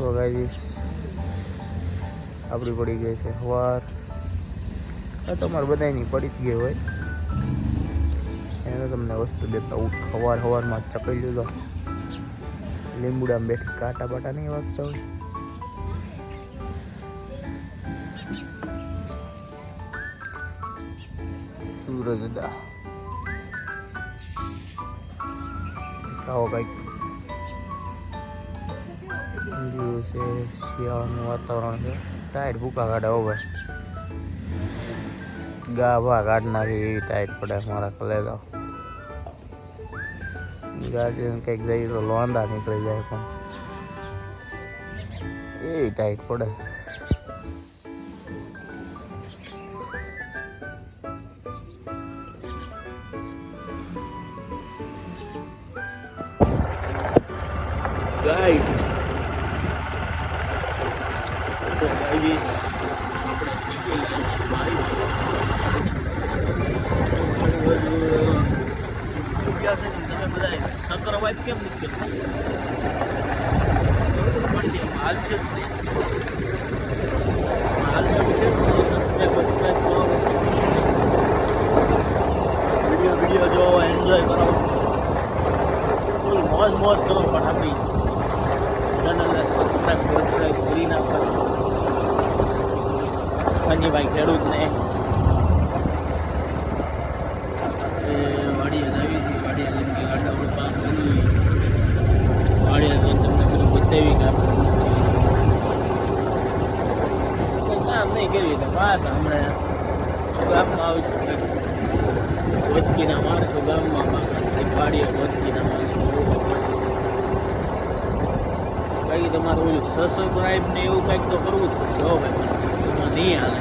તો ગાઈસ આપણી પડી ગઈ છે સવાર. તમારે બધાની પડી જ ગઈ હોય એને તમને વસ્તુ દેતા હું સવારમાં ચકાઈ લીધો. લીંબુડામાં બેઠી કાંટા બાટા નહીં વાગતા હોય. સૂરજદા આવો કંઈક છે. શિયાળાનું વાતાવરણ છે. ટાયર ભૂકા કાઢે હો ભાઈ. ગા ભા કાઢ નાખી એવી ટાઈટ પડે મારા કલેજા. ગાડી કંઈક જઈએ તો લોંદા નીકળી જાય પણ એ ટાઈટ પડે. ગાઈડ તો ગાઈસ આપણે નીકળી છીએ બારી. તમે બધા શંકર વાઇફ કેમ નીકળી પડશે? હાલ છે વિડીયો જો એન્જોય કરો, ફૂલ મોજ કરો. પણ આપણી ચેનલને સબસ્ક્રાઈબ કરી નાખો. ભાઈ ખેડૂતને વાડિયા આવી છે. વાડિયા જેમ કે ગાડાવાળું કામ કર્યું વાડિયા તો તમને બધું બતાવી કે આપણે કામ નહીં કર્યું તો પાછા હમણાં ગામમાં આવીશું. વચકીના માણસો ગામમાં વાડિયા વચકીના માણસો કંઈ તમારું ઓલું સબસ્ક્રાઈબ ને એવું કંઈક તો કરવું જ પડશે. હો ભાઈ એમાં નહીં હાલે.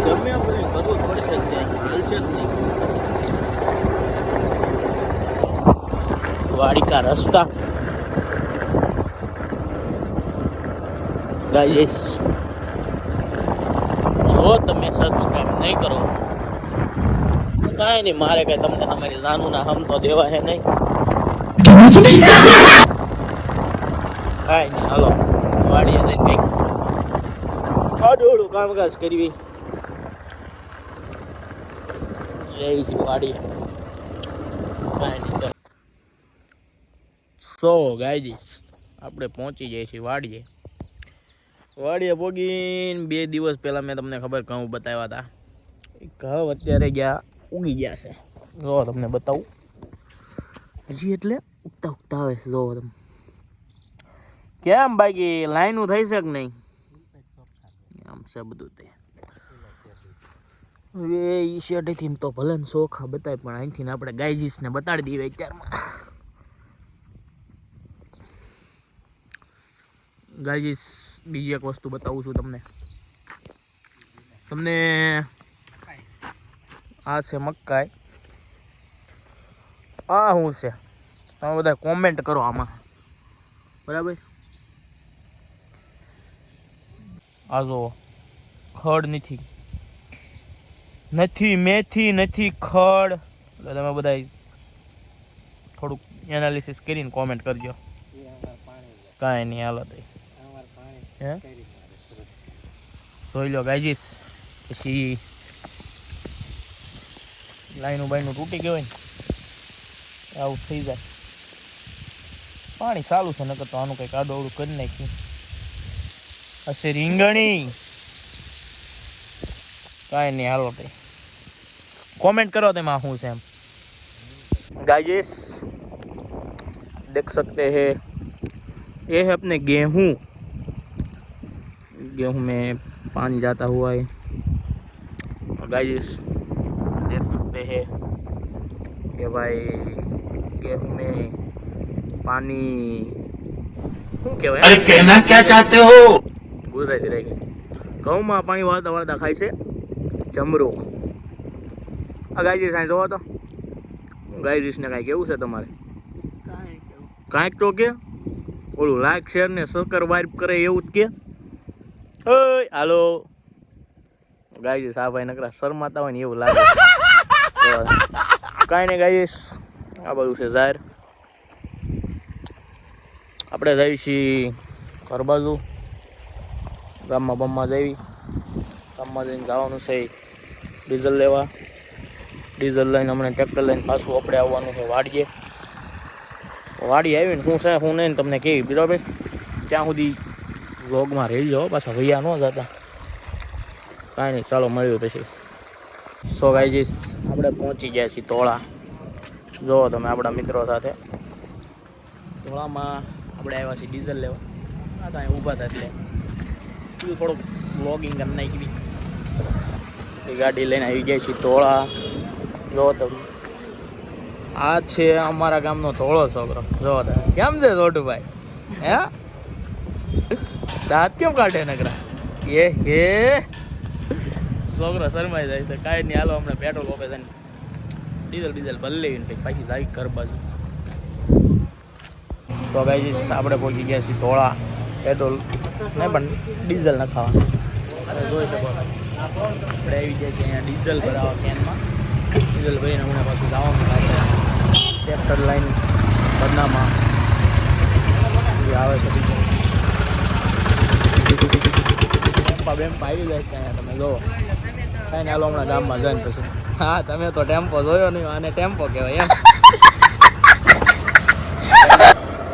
ગમે બધું કરવું જ પડશે. ત્યાં હાલશે જ નહીં. વાડિકા રસ્તા ગાઈસ જો તમે સબસ્ક્રાઈબ નહીં કરો કાંઈ નહીં. મારે કઈ તમને તમારી જાનુના હમ તો દેવા હે નહીં. કાંઈ નહીં હાલો વાડીએ જઈને કંઈક આડું કામકાજ કરવી. જઈ ગયું વાડીએ. કાંઈ નહીં. સો ગાઈસ આપણે પહોંચી જઈએ છીએ વાડીએ. વાડીએ પોગીને 2 દિવસ પહેલાં મેં તમને ખબર ઘઉં બતાવ્યા હતા. ઘઉં અત્યારે ગયા ઉગી ગયા છે. જો તમને બતાવું હજી એટલે ઉગતા આવે છે. જો તમે કેમ બાકી લાઈનું થઈ છે કે નહીં? આમ છે બધું. તે હવે એ શેઠથી તો ભલે ને સોખા બતાવે પણ અહીંથી આપણે ગાયજીસને બતાડી દઈએ અત્યારમાં. ગાયજીસ બીજી એક વસ્તુ બતાવું છું તમને આ છે મકાઈ. આ શું છે તમે બધા કોમેન્ટ કરો આમાં બરાબર. આ જો ખડ નથી મેથી નથી ખડ. એટલે તમે બધા થોડુંક એનાલિસિસ કરીને કોમેન્ટ કરજો. કાંઈ નહીં હાલો તો હે જોઈ લો ગાઈજીસ. પછી લાઈનું બાઈનું તૂટી ગયું હોય ને આવું થઈ જાય. પાણી ચાલુ છે નકર તો આનું કંઈક આડોવડું કરી નાખ્યું હશે. રીંગણી કાંઈ નહીં હાલો તો कमेंट करो तेमा हूँ से गाइस देख सकते हैं ये है अपने गेहूँ में पानी जाता हुआ है। और गाइस देख सकते हैं कि भाई गेहूँ में पानी क्या है? अरे कहना क्या चाहते हो? गुजराती रहेगी घऊँ में पानी वाळता वाळता खाय छे जमरो। आ गाइस साइंस हो तो गाइस ने काई केवुं छे तमारे? कांईक तो के ओलू लाइक शेर ने सब्सक्राइब करे एवुं ज के। ओय हालो गाइस आ भाई नकरा शर्माता होय ने एवुं लागे। काई ने गाइस आ बाजू छे जाहिर આપણે જઈએ છીએ ઘર બાજુ, ગામમાં બમમાં જઈએ, ગામમાં જઈને જવાનું છે ડીઝલ લેવા. ડીઝલ લઈને હમણાં ટ્રેક્ટર લઈને પાછું આપણે આવવાનું છે વાડીએ. વાડી આવીને શું છે શું નહીં તમને કેવી બરાબર. ત્યાં સુધી વ્લોગમાં રહી જાઓ, પાછા વૈયા ન જતા. કાંઈ નહીં, ચાલો મળ્યું પછી. સો ગાઈઝ આપણે પહોંચી ગયા છીએ તોળા. જુઓ તમે આપણા મિત્રો સાથે. તોળામાં આપણે આવ્યા છીએ ડીઝલ લેવા. આ તો અહીં ઊભા હતા એટલે બીજું થોડુંક વ્લોગિંગ કરી નાખી. ગાડી લઈને આવી ગયા છીએ તોળા. જો તમે આ છે અમારા ગામનો ધોળો છોકરો. જો તમે કેમ છે છોટુભાઈ? હે દાંત કેમ કાઢે નકરા? એ હે છોકરો શરમાઈ જાય છે. કાંઈ નહીં, હાલો હમણાં પેટ્રોલ ઓપે છે ને ડીઝલ ભરી લેવીને પછી પાછી જાય ઘર બાજુ. સો ગાઈસ આપણે પહોંચી ગયા છીએ ધોળા. પેટ્રોલ નહીં પણ ડીઝલ નખાવાનું. અરે જોઈ શકો આપણે આવી ગયા છીએ અહીંયા ડીઝલ ભરાવા કેનમાં. ડીઝલ ભરીને હમણાં પાછું જવાનું આપણે ટ્રેક્ટર લાઈન બદનામાં જે આવે છે ડીઝલ. બેમ્પા આવી જાય છે અહીંયા તમે જુઓ. કાંઈ ને હાલો હમણાં ગામમાં જઈને પછી. હા તમે તો ટેમ્પો જોયો નહીં, આને ટેમ્પો કહેવાય એમ.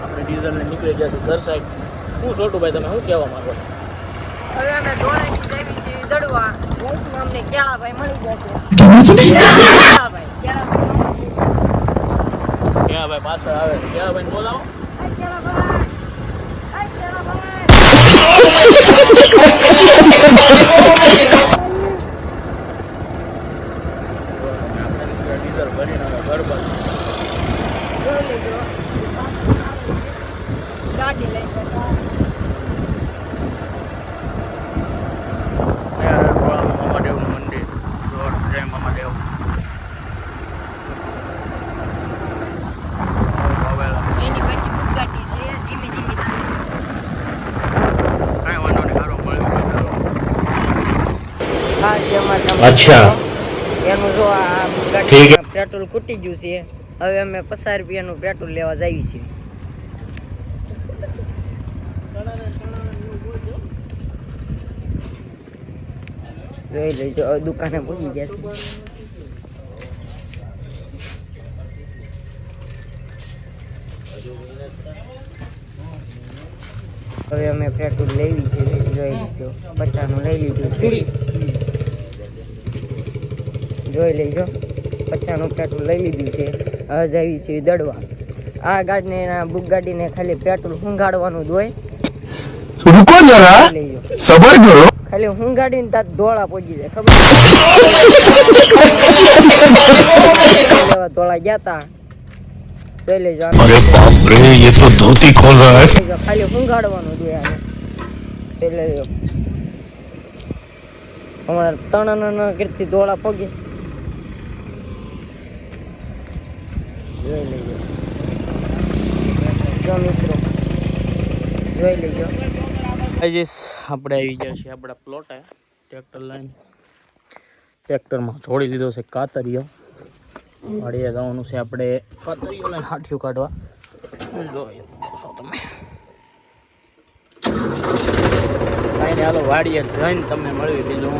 આપણે ડીઝલને નીકળી ગયા છે ઘર સાઈડ. હું છોટુભાઈ તમે શું કહેવા માંગો? હવે અમે દોડાની દેવી જેવી દડવા વોઇસમાં અમને કેળાભાઈ મળી ગયા છે. કેળાભાઈ પાછળ આવે છે. કેળાભાઈને બોલાવો. ડીઝલ ભરીને હવે ઘર બાજુ. ગાડી લઈને મામાદેવનું મંદિર. જય મામાદેવ. એની પછી બુગાટી છે ધીમે ધીમે. કાંઈ વાંધો નહીં, સારો મળ્યો. હા છે અમારે. અચ્છા એનું જો આ બુગાટી પેટ્રોલ ખૂટી ગયું છે. હવે અમે 50 રૂપિયાનું પેટ્રોલ લેવા જઈએ છીએ. જોઈ લેજો દુકાને પહોંચી ગયા છે. હવે અમે પેટ્રોલ લેવી છે. જોઈ લેજો 50 નું લઈ લીધું છે. જોઈ લેજો 50 નું પેટ્રોલ લઈ લીધું છે. હવે જવી છે દડવા. આ ગાડીને બુક ગાડીને ખાલી પેટ્રોલ હુંગાડવાનું જ હોય. रुको जरा લેજો सबर करो ખાલી હુંગાડીને તાત ધોળા પહોંચી જાય. ખબર લેવા ધોળા ગયા તા. જોઈ લેજો अरे बाप रे ये तो धोती खोल रहा है ખાલી હુંગાડવાનું જ હોય આને. જોઈ લેજો અમારા ત્રણ કરતી ધોળા પગે. જોઈ લેજો જો મિત્રો જોઈ લેજો. ગાઈસ આપણે આવી ગયા છીએ આપણા પ્લોટે. ટ્રેક્ટર લાઈન ટ્રેક્ટરમાં છોડી દીધો છે કાતરીઓ. વાડીએ જવાનું છે આપણે કાતરીઓ લઈને હાઠિયું કાઢવા. જોઈ છો તમે. કાંઈ નહીં, હાલો વાડીએ જઈને તમને મળ્યું બીજું.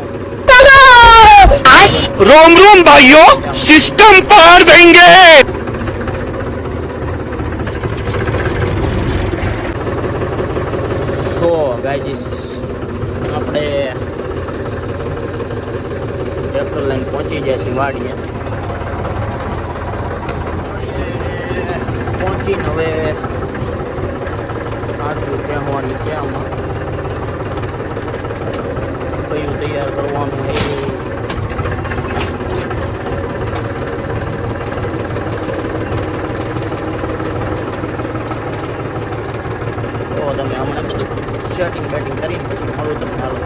रोम रोम भाइयों सिस्टम पार देंगे સો ગાઈસ આપણે ટ્રેક્ટર લઈને પહોંચી ગયા છીએ વાડીએ. પહોંચીને હવે આટલું કહેવાની છે આમાં કયું તૈયાર કરવાનું એ. તો તમે હમણાં બધું સેટિંગ બેટિંગ કરીને પછી મળું તમને. હાલો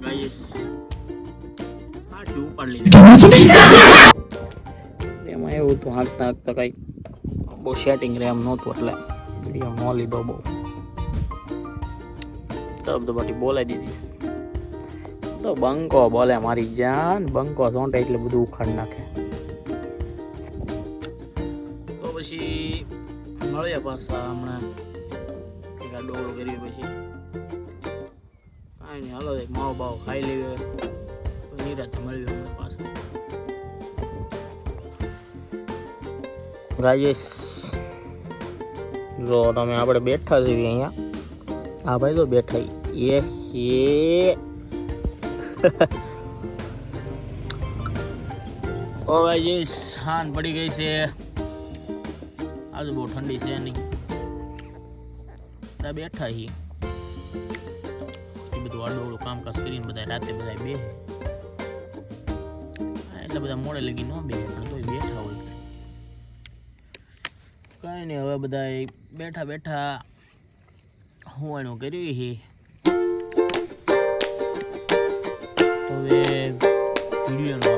ગાઈસ આટલું ઉપાડ લીધું. એમાં એવું હતું હાંકતા હાંકતા કંઈક બહુ સેટિંગ રહે એમ નહોતું એટલે વિડીયો ન લીધો બહુ ધબધબાટી બોલાવી દીધી. તો બંકો બોલે મારી જાન, બંકો સોંટે એટલે બધું ઉખાડ નાખે. તો પછી મળીએ પાછા હમણાં એક આ ડોળો કરી પછી કાંઈ નહીં હાલો એક માવો બાવો ખાઈ લેવી નિરાતે મળ્યું હમણાં પાછા. રાજેશ જો તમે આપણે બેઠા છીએ અહીંયા, હા ભાઈ તો બેઠા એ ઓ રાજેશ હાન પડી ગઈ છે, આજે બહુ ઠંડી છે નહીં, બધા બેઠા છીએ એ બધું આડોળું કામકાજ કરીને બધા રાતે બધા બે એટલે બધા મોડે લગી ન બે પણ તોય બેઠા હોય. કઈ નહીં હવે બધા બેઠા બેઠા હું એનું કર્યું છે હવે વિડીયોનો